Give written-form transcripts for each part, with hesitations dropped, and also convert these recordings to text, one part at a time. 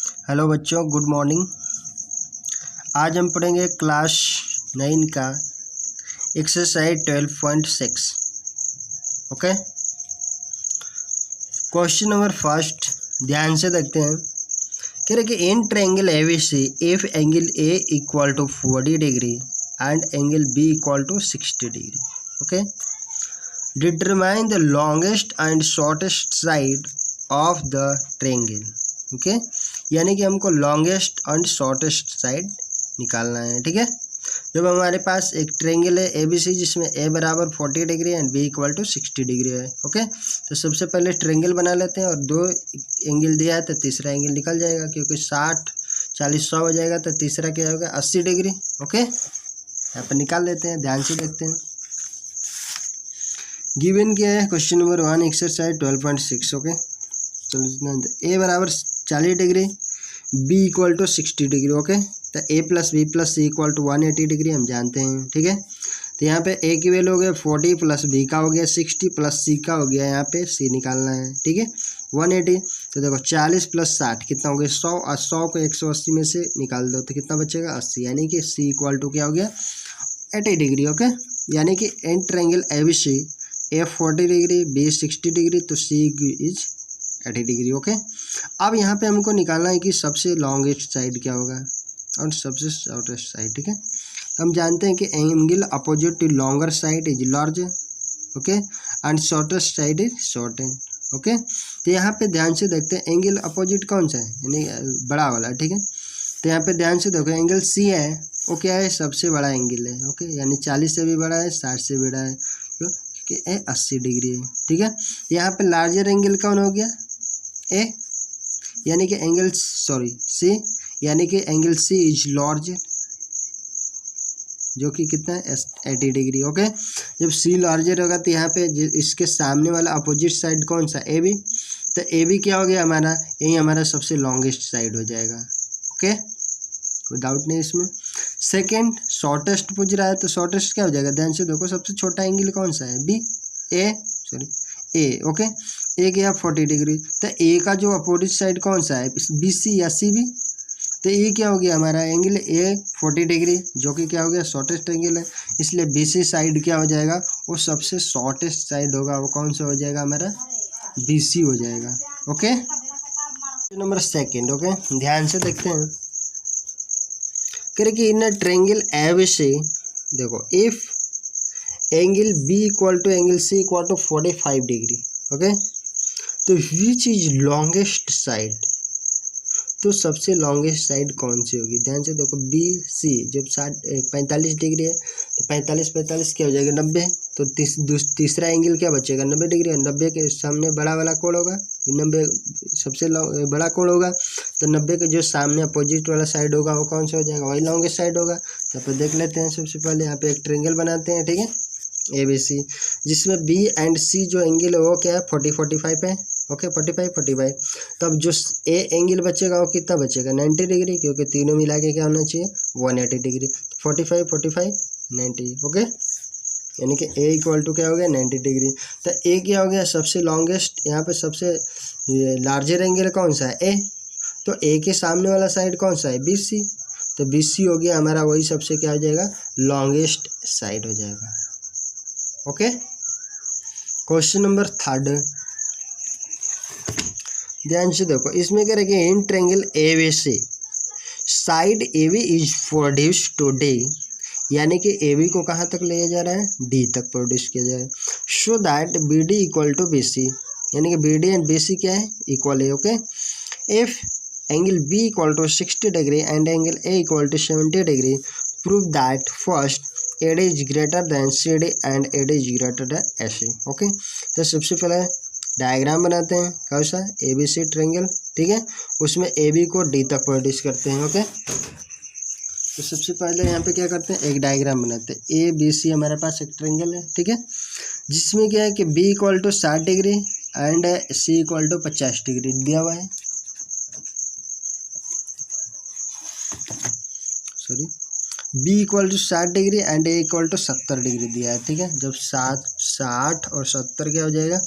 Hello बच्चों, good morning. आज हम पढ़ेंगे क्लास 9 का exercise 12.6। Okay, question number first ध्यान से देखते हैं। कह रहे कि in triangle A B C if angle A equal to 40 degree and angle B equal to 60 degree. Okay, determine the longest and shortest side of the triangle. Okay, यानी कि हमको लॉन्गेस्ट एंड शॉर्टेस्ट साइड निकालना है। ठीक है, जब हमारे पास एक ट्रायंगल है एबीसी जिसमें ए बराबर 40 degree and B equal to 60 degree है। ओके, तो सबसे पहले ट्रायंगल बना लेते हैं और दो एंगल दिया है तो तीसरा एंगल निकल जाएगा, क्योंकि 60 40 100 हो जाएगा तो तीसरा क्या होगा 80 डिग्री। ओके, यहाँ पर निकाल लेते हैं, ध्यान से देखते हैं। गिवन क्या है क्वेश्चन नंबर 1 एक्सरसाइज 12.6। ओके, तो ए बराबर 40 degree, B equal to 60 degree. Okay, तो A plus B plus C equal to 180 degree हम जानते हैं। ठीक है, तो यहाँ पे ए की वैल्यू हो गया 40 प्लस बी का हो गया 60 प्लस सी का हो गया, यहाँ पे सी निकालना है। ठीक है, 180। तो देखो 40 प्लस 60 कितना हो गया 100, और 100 को 180 में से निकाल दो तो कितना बचेगा 80, यानी कि सी इक्वल टू क्या हो गया 80 डिग्री। ओके, यानी कि in triangle A B C A 40 degree B 60 degree तो सी इज 80 डिग्री। ओके, अब यहाँ पे हमको निकालना है कि सबसे लॉन्गेस्ट साइड क्या होगा और सबसे शॉर्टेस्ट साइड। ठीक है, तो हम जानते हैं कि angle opposite to longer side is large. Okay, and shortest side is short. Okay, तो यहाँ पे ध्यान से देखते हैं एंगल अपोजिट कौन सा है, यानी बड़ा वाला। ठीक है, तो यहाँ पे ध्यान से देखो एंगल सी है, वो क्या है सबसे बड़ा एंगल है। ओके, यानी 40 से भी बड़ा है 60 से भी बड़ा है, क्योंकि ए 80 डिग्री है। ठीक है, यहाँ पे लार्जर एंगल कौन हो गया ए, यानी कि एंगल सी, यानी कि एंगल सी इज लार्ज, जो कि कितना है 80 डिग्री। ओके, जब सी लार्जर होगा तो यहाँ पे इसके सामने वाला अपोजिट साइड कौन सा ए बी, तो ए बी क्या हो गया हमारा, यही हमारा सबसे लॉन्गेस्ट साइड हो जाएगा। ओके, कोई डाउट नहीं इसमें। सेकेंड शॉर्टेस्ट पूछ रहा है, तो शॉर्टेस्ट क्या हो जाएगा, ध्यान से देखो सबसे छोटा एंगल कौन सा है बी ए। ओके, ए गया 40 डिग्री, तो ए का जो अपोजिट साइड कौन सा है बी सी या सी बी, तो ये क्या हो गया हमारा एंगल ए 40 डिग्री, जो कि क्या हो गया शॉर्टेस्ट एंगल है, इसलिए बी सी साइड क्या हो जाएगा, वो सबसे शॉर्टेस्ट साइड होगा, वो कौन सा हो जाएगा हमारा बी सी हो जाएगा। Okay, number second. ओके, ध्यान से देखते हैं। कि इन ट्रायंगल एबीसी देखो if angle B equal to angle C equal to 45 degree. Okay, तो विच इज लॉन्गेस्ट साइड, तो सबसे लॉन्गेस्ट साइड कौन सी होगी, ध्यान से देखो बी सी जब 45 डिग्री है तो 45 क्या हो जाएगा 90, तो तीसरा एंगल क्या बचेगा 90 डिग्री, और 90 के सामने बड़ा वाला कोण होगा, 90 सबसे बड़ा कोण होगा, तो 90 के जो सामने अपोजिट वाला साइड होगा वो कौन सा हो जाएगा, वही लॉन्गेस्ट साइड होगा। तो आप देख लेते हैं, सबसे पहले यहाँ पे एक ट्रायंगल बनाते हैं। ठीक है, ए बी सी, जिसमें बी एंड सी जो एंगल है वो क्या है 40-45 है। ओके, 45 तब जो ए एंगल बचेगा वो कितना बचेगा 90 डिग्री, क्योंकि तीनों मिला के क्या होना चाहिए 180 डिग्री, 45 90। ओके, यानी कि ए इक्वल टू क्या हो गया 90 डिग्री। तो ए क्या हो गया सबसे लॉन्गेस्ट, यहाँ पे सबसे लार्जर एंगल कौन सा है ए, तो ए के सामने वाला साइड कौन सा है बी सी, तो बी सी हो गया हमारा वही सबसे क्या हो जाएगा लॉन्गेस्ट साइड हो जाएगा। ओके, क्वेश्चन नंबर थर्ड ध्यान से देखो, इसमें क्या रखें in triangle A B C side A B is produce to D, यानी कि एबी को कहाँ तक ले जा रहा है डी तक प्रोड्यूस किया जाए, so that B D equal to B C, यानी कि B D and B C क्या है इक्वल है। Okay, if angle B equal to 60 degree and angle A equal to 70 degree prove that first AD is greater than CD and AD is greater than AC। Okay, तो सबसे पहले diagram बनाते हैं कौन सा ABC ट्रायंगल। ठीक है, उसमें AB को D तक प्रोड्यूस करते हैं। ओके, तो सबसे पहले यहाँ पे क्या करते हैं एक डायग्राम बनाते हैं। ABC हमारे पास एक ट्रायंगल है। ठीक है, जिसमें क्या है कि B equal to 60 degree and C equal to 50 degree दिया हुआ है। B equal to 60 degree and A equal to 70 degree दिया है। ठीक है, जब 60 और 70 क्या हो जाएगा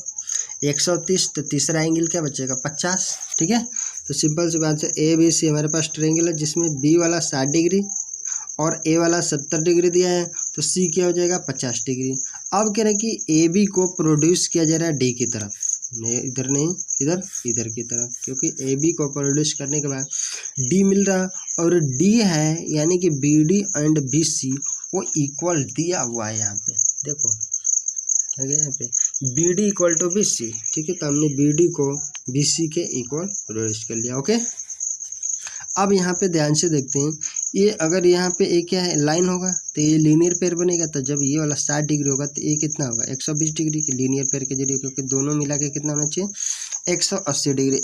130, तो तीसरा एंगल क्या बचेगा 50। ठीक है, तो सिंपल सी बात है ABC हमारे पास ट्रायंगल है जिसमें B वाला 60 डिग्री और A वाला 70 डिग्री दिया है, तो C क्या हो जाएगा 50 डिग्री। अब कह रहे हैं कि AB को प्रोड्यूस किया जा रहा है D की तरफ, नहीं इधर नहीं, इधर की तरफ, क्योंकि AB को प्रोड्यूस करने के बाद D मिल रहा और D है यानी कि BD एंड BC वो इक्वल दिया हुआ है। यहाँ पे देखो क्या गया, यहाँ पे BD इक्वल टू BC, ठीक है। तो हमने BD को BC के इक्वल प्रोड्यूस कर लिया, ओके। अब यहाँ पे ध्यान से देखते हैं, ये अगर यहाँ पे एक क्या है लाइन होगा तो ये लीनियर पेयर बनेगा, तो जब ये वाला 60 डिग्री होगा तो ये कितना होगा 120 डिग्री के लीनियर पेयर के जरिए, क्योंकि दोनों मिला के कितना होना चाहिए 180 डिग्री।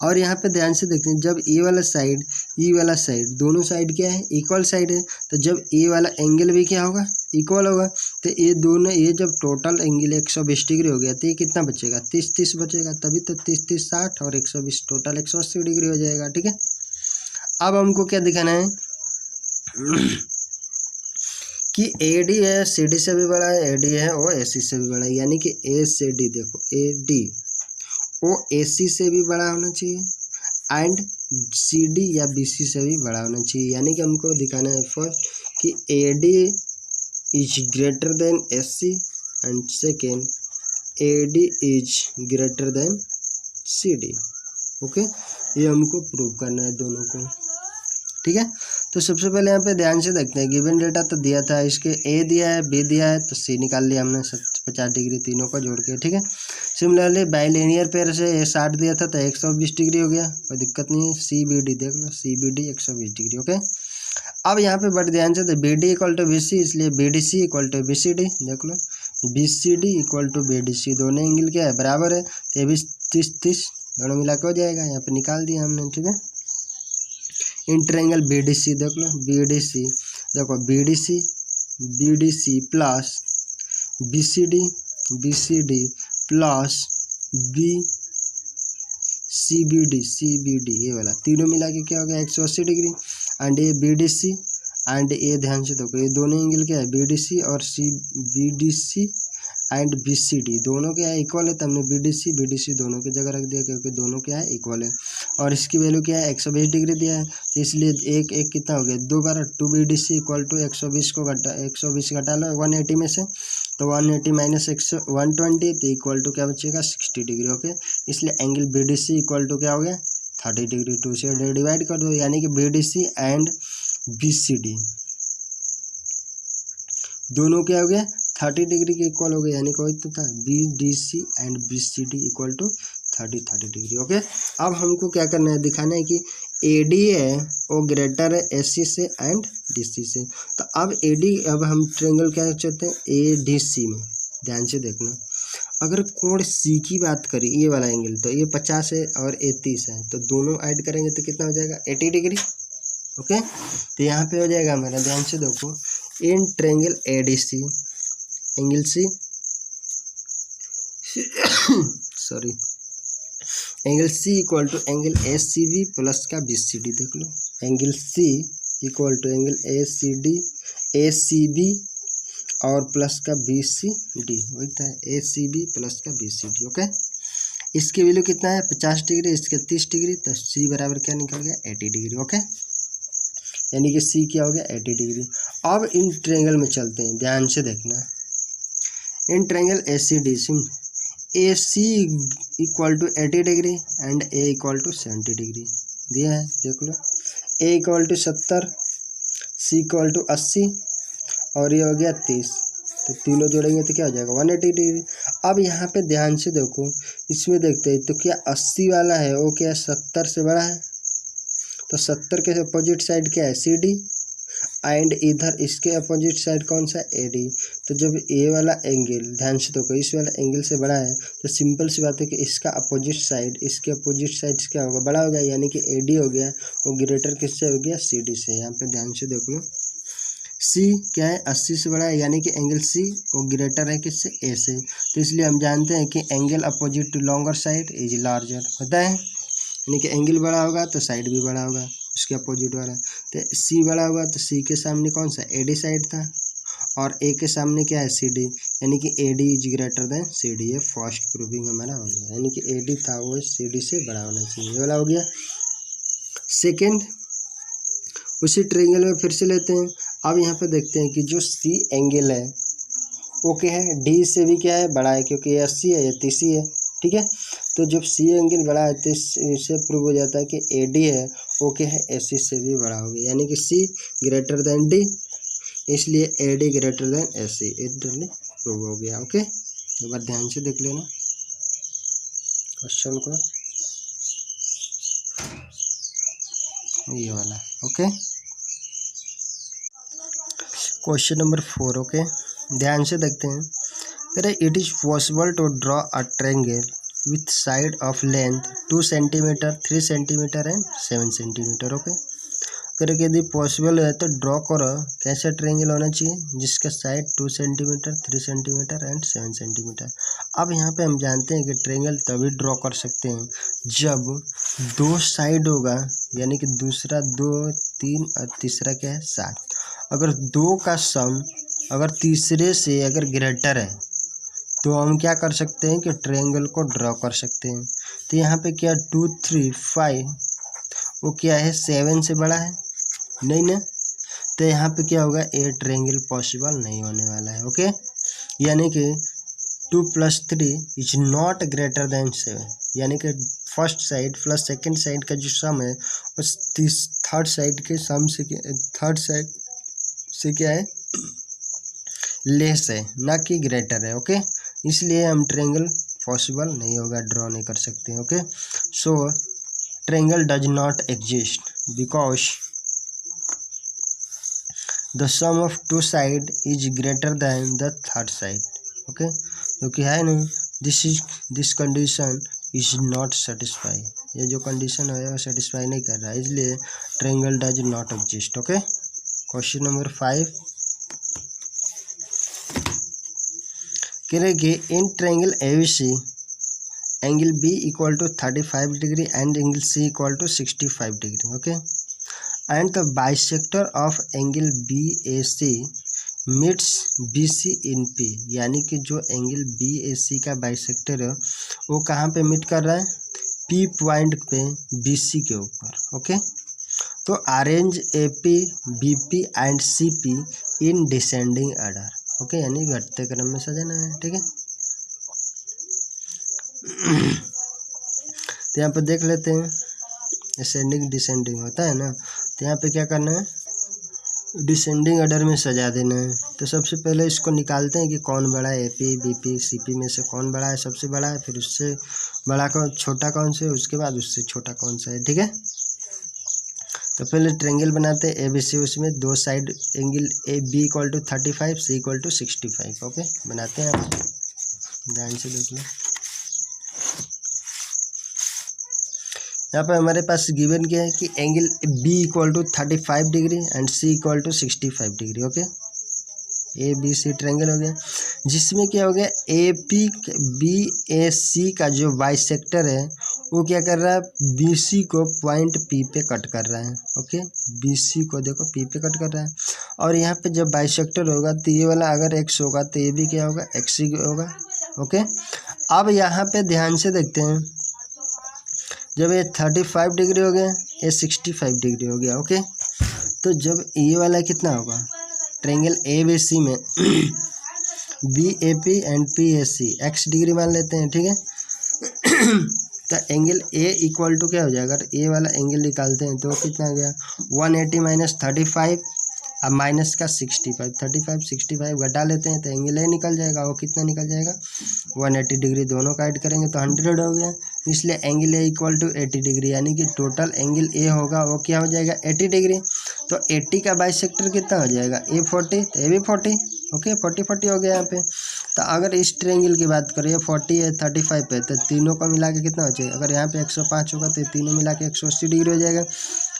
और यहाँ पे ध्यान से देखते हैं, जब ए वाला साइड दोनों साइड क्या है इक्वल साइड है, तो जब ए वाला एंगल भी क्या होगा इक्वल होगा, तो ये दोनों ये जब टोटल एंगल 120 डिग्री हो गया तो ये कितना बचेगा 30 बचेगा, तभी तो 30 60 और 120 टोटल 180 डिग्री हो जाएगा, ठीक है। अब हमको क्या दिखाना है कि AD है CD से भी बड़ा है, AD है वो AC से भी बड़ा है, यानी कि A से D, देखो AD वो AC से भी बड़ा होना चाहिए एंड CD या BC से भी बड़ा होना चाहिए, यानी कि हमको दिखाना है फर्स्ट कि AD is greater than AC and second AD is greater then CD, okay. ये हमको प्रूव करना है दोनों को, ठीक है। तो सबसे पहले यहाँ पे ध्यान से देखते हैं, गिवन डेटा तो दिया था, इसके A दिया है B दिया है, तो C निकाल लिया हमने 50 डिग्री तीनों को जोड़ के, ठीक है। सिमिलरली बाइलिनियर पेयर से 60 दिया था तो 120 डिग्री हो गया, कोई दिक्कत नहीं है। CBD देख लो, CBD 120 डिग्री, ओके। अब यहाँ पे बड़े ध्यान से, तो BD इक्वल टू BC, इसलिए BDC इक्वल टू BCD, देख लो BCD इक्वल टू BDC, दोनों एंगल क्या है बराबर है, तो ये भी 30 दोनों मिला के हो जाएगा, यहाँ पे निकाल दिया हमने, ठीक है। इन ट्रायंगल BDC देख लो, BDC देखो BDC plus BCD plus CBD ये वाला तीनों मिला के क्या हो गया 180 डिग्री, एंड ये BDC एंड ये ध्यान से देखो ये दोनों एंगल क्या है BDC और BDC एंड BCD दोनों क्या है इक्वल है, तो हमने BDC दोनों की जगह रख दिया क्योंकि दोनों क्या है इक्वल है, और इसकी वैल्यू क्या है 120 डिग्री दिया है, तो इसलिए एक कितना हो गया 2 बार 2 BDC इक्वल टू 120 को 120 घटा लो 180 में से, तो 180 माइनस 120 तो इक्वल टू क्या बचेगा 60 डिग्री, ओके। इसलिए एंगल BDC इक्वल टू क्या हो गया 30 डिग्री, 2 से डिवाइड कर दो, यानी कि BDC एंड BCD दोनों क्या हो गया 30 डिग्री के इक्वल हो गया, यानी कोई तो था BDC and BCD equal to 30 degree, okay. अब हमको क्या करना है, दिखाना है कि AD है वो ग्रेटर है AC से एंड DC से, तो अब हम ट्रायंगल क्या चाहते हैं ADC में, ध्यान से देखना, अगर कोण C की बात करें ये वाला एंगल, तो ये 50 है और ये 30 है, तो दोनों ऐड करेंगे तो कितना हो जाएगा 80 डिग्री, ओके। तो यहाँ पे हो जाएगा हमारा, ध्यान से देखो, in triangle ADC angle C sorry angle C equal to angle ACB plus का BCD, देख लो angle C equal to angle ACB और प्लस का BCD, वही था ACB प्लस का BCD, ओके। इसकी वैल्यू कितना है 50 डिग्री, इसके 30 डिग्री, तो C बराबर क्या निकल गया 80 डिग्री, ओके, यानी कि C क्या हो गया 80 डिग्री। अब इन ट्रायंगल में चलते हैं, ध्यान से देखना, in triangle ACD AC equal to 80 degree and A equal to 70 degree दिया है, देख लो A equal to 70, C equal to 80 और ये हो गया 30, तो तीनों जोड़ेंगे तो क्या हो जाएगा 180 डिग्री। अब यहाँ पे ध्यान से देखो, इसमें देखते हैं तो क्या 80 वाला है वो क्या 70 से बड़ा है, तो 70 के अपोजिट साइड क्या है CD एंड इधर इसके अपोजिट साइड कौन सा AD, तो जब A वाला एंगल ध्यान से देखो इस वाला एंगल से बड़ा है, तो सिंपल सी बात है कि इसका अपोजिट साइड इसके अपोजिट साइड क्या होगा बड़ा हो गया, यानी कि AD हो गया वो ग्रेटर किससे हो गया CD से। यहाँ पे ध्यान से देख लो C क्या है 80 से बड़ा है, यानी कि एंगल C वो ग्रेटर है किससे A से, तो इसलिए हम जानते हैं कि angle opposite to longer side is larger होता है, यानी कि एंगल बड़ा होगा तो साइड भी बड़ा होगा उसके अपोजिट वाला, तो C बड़ा होगा तो C के सामने कौन सा AD साइड था, और ए के सामने क्या है सी डी, यानी कि A D is greater than C D. ये फर्स्ट प्रूविंग हमारा हो गया, यानी कि ए डी था वो सी डी से बड़ा होना चाहिए, ये वाला हो गया। सेकेंड, उसी ट्रायंगल में फिर से लेते हैं। अब यहाँ पे देखते हैं कि जो सी एंगल है वो क्या है, डी से भी क्या है बड़ा है, क्योंकि ये 80 है, ये 30 है, ठीक है। तो जब सी एंगल बड़ा है तो इससे प्रूव हो जाता है कि ए डी है वो क्या है AC से भी बड़ा हो गया, यानी कि सी ग्रेटर देन डी, इसलिए A D greater than AC, इधरली प्रूव हो गया। ओके, एक बार ध्यान से देख लेना क्वेश्चन को, ये वाला। Okay, question number 4। ओके, ध्यान से देखते हैं। अरे it is possible to draw a triangle with side of length 2 centimetre, 3 centimetre and 7 centimetre. Okay, अगर यदि पॉसिबल है तो ड्रॉ करो कैसा ट्रायंगल होना चाहिए जिसका side 2 centimetre, 3 centimetre and 7 centimetre. अब यहाँ पे हम जानते हैं कि ट्रायंगल तभी ड्रॉ कर सकते हैं जब 2 साइड होगा, यानी कि दूसरा 2, 3 और तीसरा क्या है 7। अगर 2 का सम अगर तीसरे से अगर ग्रेटर है तो हम क्या कर सकते हैं कि ट्रायंगल को ड्रॉ कर सकते हैं। तो यहाँ पे क्या 2, 3, 5 वो क्या है 7 से बड़ा है नहीं ना, तो यहाँ पे क्या होगा ए ट्रायंगल पॉसिबल नहीं होने वाला है। ओके, यानी कि 2 + 3 इज नॉट ग्रेटर देन 7, यानी कि first side plus second side का जो सम है उस थर्ड साइड के सम से थर्ड साइड से क्या है लेस है, ना कि ग्रेटर है। ओके, इसलिए हम ट्रायंगल पॉसिबल नहीं होगा, ड्रॉ नहीं कर सकते। Okay, so triangle does not exist because the sum of 2 side is greater than the third side. Okay, क्योंकि है नहीं, this condition is not satisfy, ये जो कंडीशन है वो सेटिस्फाई नहीं कर रहा है, इसलिए triangle does not exist. Okay, question number 5 कह रहे कि in triangle ABC angle B = 35 degree and angle C = 65 degree. Okay, and the bisector of angle BAC meets BC in P, यानी कि जो एंगल BAC का बाइसेक्टर है वो कहाँ पे मीट कर रहा है, P पॉइंट पे BC के ऊपर। ओके, तो arrange AP, BP and CP in descending order. Okay, यानी घटते क्रम में सजाना है, ठीक है। तो यहाँ पे देख लेते हैं, असेंडिंग डिसेंडिंग होता है ना, तो यहाँ पे क्या करना है, डिसेंडिंग ऑर्डर में सजा देना है। तो सबसे पहले इसको निकालते हैं कि कौन बड़ा है, AP, BP, CP में से कौन बड़ा है, सबसे बड़ा है, फिर उससे बड़ा कौन, छोटा कौन से, उसके बाद उससे छोटा कौन सा है, ठीक है। तो पहले ट्रायंगल बनाते हैं ABC, उसमें 2 side angle B = 35, C = 65। Okay, बनाते हैं, आप ध्यान से देख लो। यहाँ पर हमारे पास गिवन क्या है कि angle B = 35 degree and C = 65 degree. Okay, ABC triangle हो गया, जिसमें क्या हो गया AP BAC का जो बाइसेक्टर है वो क्या कर रहा है, BC को पॉइंट P पे कट कर रहा है। ओके, BC को देखो P पे कट कर रहा है, और यहाँ पे जब बाइसेक्टर होगा तो ये वाला अगर X होगा तो ये भी क्या होगा X ही होगा। ओके, अब यहाँ पे ध्यान से देखते हैं, जब ये 35 डिग्री हो गया, ये 65 डिग्री हो गया। ओके, तो जब ये वाला कितना होगा, ट्रायंगल ABC में BAP and PAC X degree मान लेते हैं, ठीक है। तो एंगल A = क्या हो जाएगा, अगर A वाला एंगल निकालते हैं तो कितना हो गया 180 - 35 अब माइनस का 65, 35 65 घटा लेते हैं तो एंगल A निकल जाएगा, वो कितना निकल जाएगा 180 डिग्री, दोनों का ऐड करेंगे तो 100 हो गया, इसलिए एंगल A = 80 डिग्री, यानी कि टोटल एंगल A होगा वो क्या हो जाएगा 80 डिग्री। तो 80 का बाइसेक्टर कितना हो जाएगा A 40, तो A भी 40। ओके, 40 हो गया यहाँ पे। तो अगर इस ट्रायंगल की बात करें 40 है 35 है, तो तीनों को मिला के कितना हो जाएगा, अगर यहाँ पे 105 होगा तो तीनों मिला के 180 डिग्री हो जाएगा।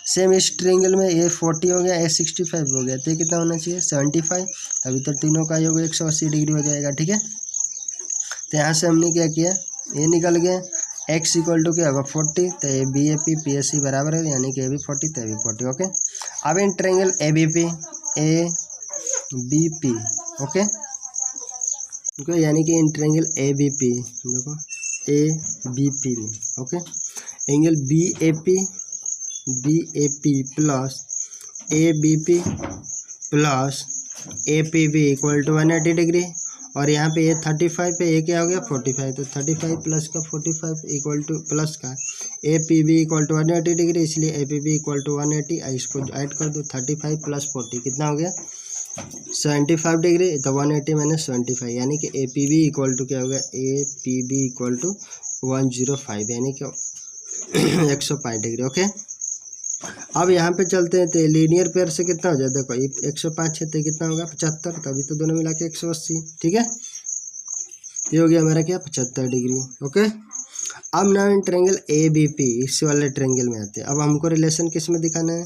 सेम इस ट्रायंगल में ये 40 हो गया, ये 65 हो गया, तो ये कितना होना चाहिए 75, अभी तो तीनों का योग 180 डिग्री हो जाएगा, ठीक है। तो यहाँ से हमने क्या किया, ये निकल गया, X = क्या होगा 40, तो ये BAP PAC बराबर है, यानी कि ये भी 40 तो ये भी 40। ओके, अब in triangle ABP B P, okay. देखो यानी कि in triangle A B P, देखो ए बी पी में, okay, angle B A P plus A B P plus A P B equal to 180 degree, और यहाँ पे ये 35 पे ये क्या हो गया 45, तो 35 प्लस का 45 इक्वल टू प्लस का A P B equal to 180 degree, इसलिए A P B equal to 180, इसको ऐड कर दो 35 प्लस 40 कितना हो गया 75 डिग्री, तो 180 माइनस 75 यानी कि A P B equal to क्या हो गया A P B equal to 105 यानी कि 105 डिग्री, ओके। अब यहाँ पे चलते हैं, तो लीनियर पेयर से कितना हो जाए, देखो ये 105 है तो कितना होगा 75, तभी तो दोनों मिला के 180, ठीक है। ये हो गया हमारा क्या 75 डिग्री, ओके। अब ना in triangle A B P, इस वाले ट्रायंगल में आते हैं। अब हमको रिलेशन किस में दिखाना है,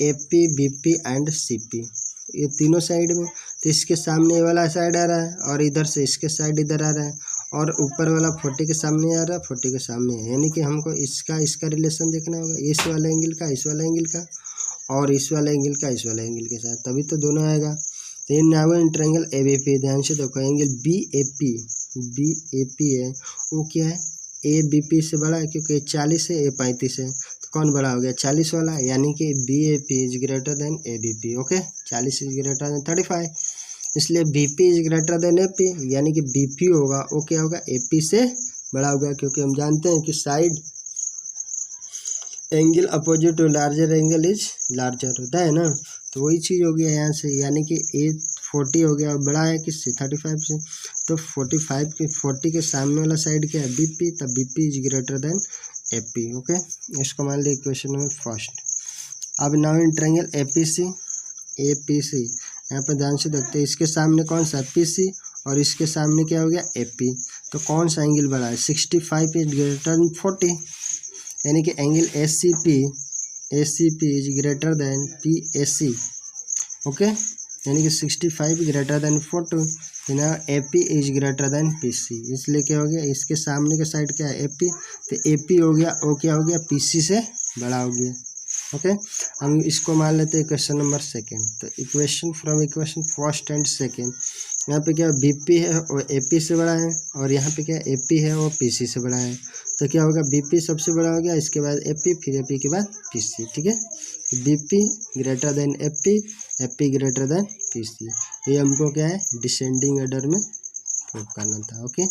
A P B P and C P, ये तीनों साइड में, तो इसके सामने ये वाला साइड आ रहा है और इधर से इसके साइड इधर आ रहा है, और ऊपर वाला 40 के सामने आ रहा है, 40 के सामने है, यानी कि हमको इसका रिलेशन देखना होगा, इस वाले एंगल का इस वाले एंगल का, और इस वाले एंगल का इस वाले एंगल के साथ, तभी तो दोनों आएगा। तो in now in triangle A B P, ध्यान से देखो एंगल बी ए पी है, वो क्या है ए बी पी से बड़ा है, क्योंकि 40 है, ए 35 है, तो कौन बड़ा हो गया 40 वाला, यानी कि B A P is greater than A B P, okay. 40 is greater than 35, इसलिए B P is greater than A P, यानी कि बी पी होगा वो क्या होगा ए पी से बड़ा होगा, क्योंकि हम जानते हैं कि side angle opposite to larger angle is larger होता है ना, तो वही चीज़ हो गया यहाँ से, यानी कि ए 40 हो गया और बड़ा है किससे 35 से, तो 40 के सामने वाला साइड क्या है बी पी, तब B P is greater than A P, okay. इसको मान लिया इक्वेशन नंबर फर्स्ट। अब now in triangle A P C, यहाँ पर ध्यान से देखते हैं, इसके सामने कौन सा पी सी और इसके सामने क्या हो गया ए पी, तो कौन सा एंगल बड़ा है 65 इज ग्रेटर देन 40, यानी कि angle A C P is greater than P A C, okay, यानी कि 65 ग्रेटर देन 40, ना A P is greater than P C, इसलिए क्या हो गया इसके सामने का साइड क्या है ए पी, तो ए पी हो गया वो क्या हो गया पी सी से बड़ा हो गया, ओके। हम इसको मान लेते हैं क्वेश्चन नंबर सेकेंड, तो इक्वेशन फर्स्ट एंड सेकेंड, यहाँ पे क्या बी पी है वो ए पी से बड़ा है, और यहाँ पे क्या ए पी है वो पी सी से बड़ा है, तो क्या होगा बी पी सबसे बड़ा हो गया, इसके बाद ए पी, फिर ए पी के बाद पी सी, ठीक है। B P greater than A P greater than P C, ये हमको क्या है डिसेंडिंग ऑर्डर में प्रूव करना था, ओके।